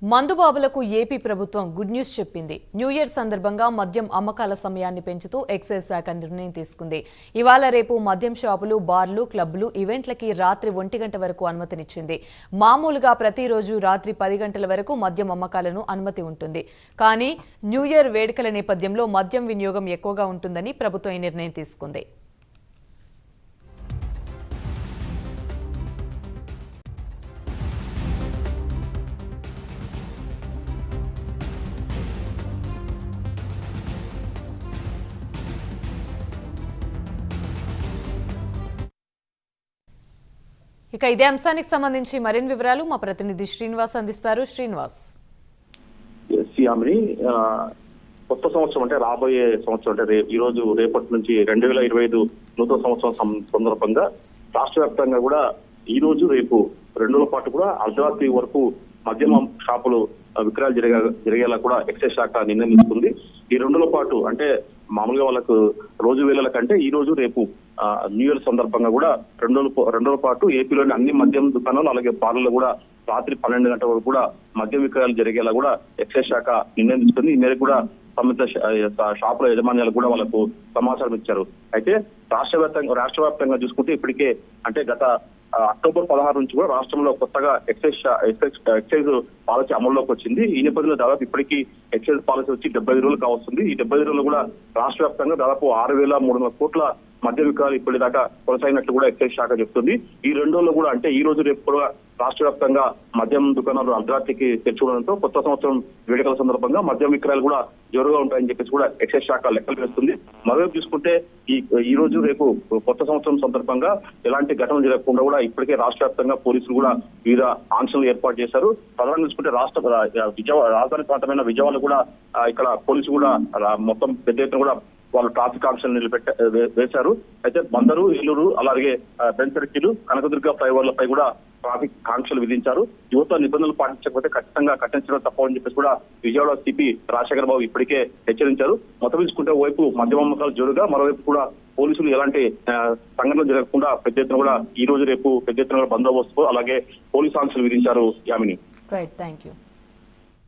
మందుబాబులకు AP ప్రభుత్వం good news చెప్పింది. New year సందర్భంగా మద్యం అమ్మకాల సమయాన్ని పెంచుతూ ఎక్సైజ్ శాఖ నిర్ణయం తీసుకుంది. ఇవాళ రేపు మద్యం షాపులు, బార్లు, క్లబ్లు, ఈవెంట్లకి రాత్రి 1 గంట వరకు అనుమతినిచ్చింది. మామూలుగా ప్రతిరోజు రాత్రి 10 గంటల వరకు మద్యం అమ్మకాలను అనుమతి ఉంటుంది. కానీ న్యూ ఇయర్ వేడుకల నేపథ్యంలో మద్యం వినియోగం ఎక్కువగా ఉంటుందని ప్రభుత్వం ఈ నిర్ణయం తీసుకుంది. ఇక ఇదే అంశానికి సంబంధించి మరిన్ని వివరాలు మా ప్రతినిధి శ్రీనివాస్ అందిస్తారు. శ్రీనివాస్, కొత్త సంవత్సరం అంటే రాబోయే సంవత్సరం అంటే ఈ రోజు రేపటి నుంచి 2025 నూతన సంవత్సరం సందర్భంగా రాష్ట్ర వ్యాప్తంగా కూడా ఈ రోజు రేపు 2 రోజుల పాటు కూడా అర్ధరాత్రి వరకు మద్యం షాపులు విక్రయాలు జరిగేలా కూడా ఎక్సైజ్ శాఖ నిర్ణయం తీసుకుంది. ఈ 2 రోజుల పాటు అంటే మామూలుగా వాళ్ళకు రోజు వేళల కంటే ఈ రోజు రేపు న్యూ ఇయర్ సందర్భంగా కూడా 2 రోజుల పాటు ఏపీలోని అన్ని మద్యం దుకాణాలు అలాగే బార్లలో కూడా రాత్రి 12 గంటల వరకు కూడా మద్యం విక్రయాలు జరిగేలా కూడా ఎక్సైజ్ శాఖ నిర్ణయం తీసుకుంది. ఈ మేరకు కూడా సంబంధిత షాపుల యజమాన్యాలు కూడా వాళ్ళకు సమాచారం ఇచ్చారు. అయితే రాష్ట్ర వ్యాప్తంగా చూసుకుంటే ఇప్పటికే అంటే గత అక్టోబర్ 16 నుంచి కూడా రాష్ట్రంలో కొత్తగా ఎక్సైజ్ పాలసీ అమల్లోకి వచ్చింది. ఈ నేపథ్యంలో దాదాపు ఇప్పటికీ ఎక్సైజ్ పాలసీ వచ్చి 75 రోజులు కావస్తుంది. ఈ 75 రోజులు కూడా రాష్ట్ర వ్యాప్తంగా దాదాపు 6,300 కోట్ల మద్య విక్రయాలు ఇప్పటిదాకా కొనసాగినట్లు కూడా ఎక్సైజ్ శాఖ చెప్తుంది. ఈ 2 రోజుల్లో కూడా అంటే ఈ రోజు రేపు కూడా రాష్ట్ర వ్యాప్తంగా మద్యం దుకాణాలు అర్ధరాత్రికి తెరుచుకోవడంతో కొత్త సంవత్సరం వేడుకల సందర్భంగా మద్యం విక్రయాలు కూడా జోరుగా ఉంటాయని చెప్పేసి కూడా ఎక్సైజ్ శాఖ లెక్కలు వేస్తుంది. మరోవైపు చూసుకుంటే ఈ రోజు రేపు కొత్త సంవత్సరం సందర్భంగా ఎలాంటి ఘటనలు జరగకుండా కూడా ఇప్పటికే రాష్ట్ర వ్యాప్తంగా పోలీసులు కూడా వివిధ ఆంక్షలు ఏర్పాటు చేశారు. ప్రధానంగా చూసుకుంటే రాజధాని ప్రాంతమైన విజయవాడ కూడా ఇక్కడ పోలీసులు కూడా మొత్తం పెద్ద ఎత్తున కూడా వాళ్ళు ట్రాఫిక్ ఆంక్షలు వేశారు. అయితే బందరు, ఏలూరు అలాగే బెంచ్ సర్కిల్, కనకదుర్గ ఫ్లైఓవర్లపై కూడా ట్రాఫిక్ ఆంక్షలు విధించారు. యువత నిబంధనలు పాటించకపోతే ఖచ్చితంగా కఠించడం తప్పని చెప్పేసి కూడా విజయవాడ సిపి రాజశేఖర బాబు ఇప్పటికే హెచ్చరించారు. మొత్తం చూసుకుంటే ఓవైపు మద్యం అమ్మకాలు జోరుగా, మరోవైపు కూడా పోలీసులు ఎలాంటి సంఘటనలు జరగకుండా పెద్ద ఎత్తున కూడా ఈ రోజు రేపు పెద్ద ఎత్తున బందోబస్తు అలాగే పోలీసు ఆంక్షలు విధించారు. యామిని. Right, thank you.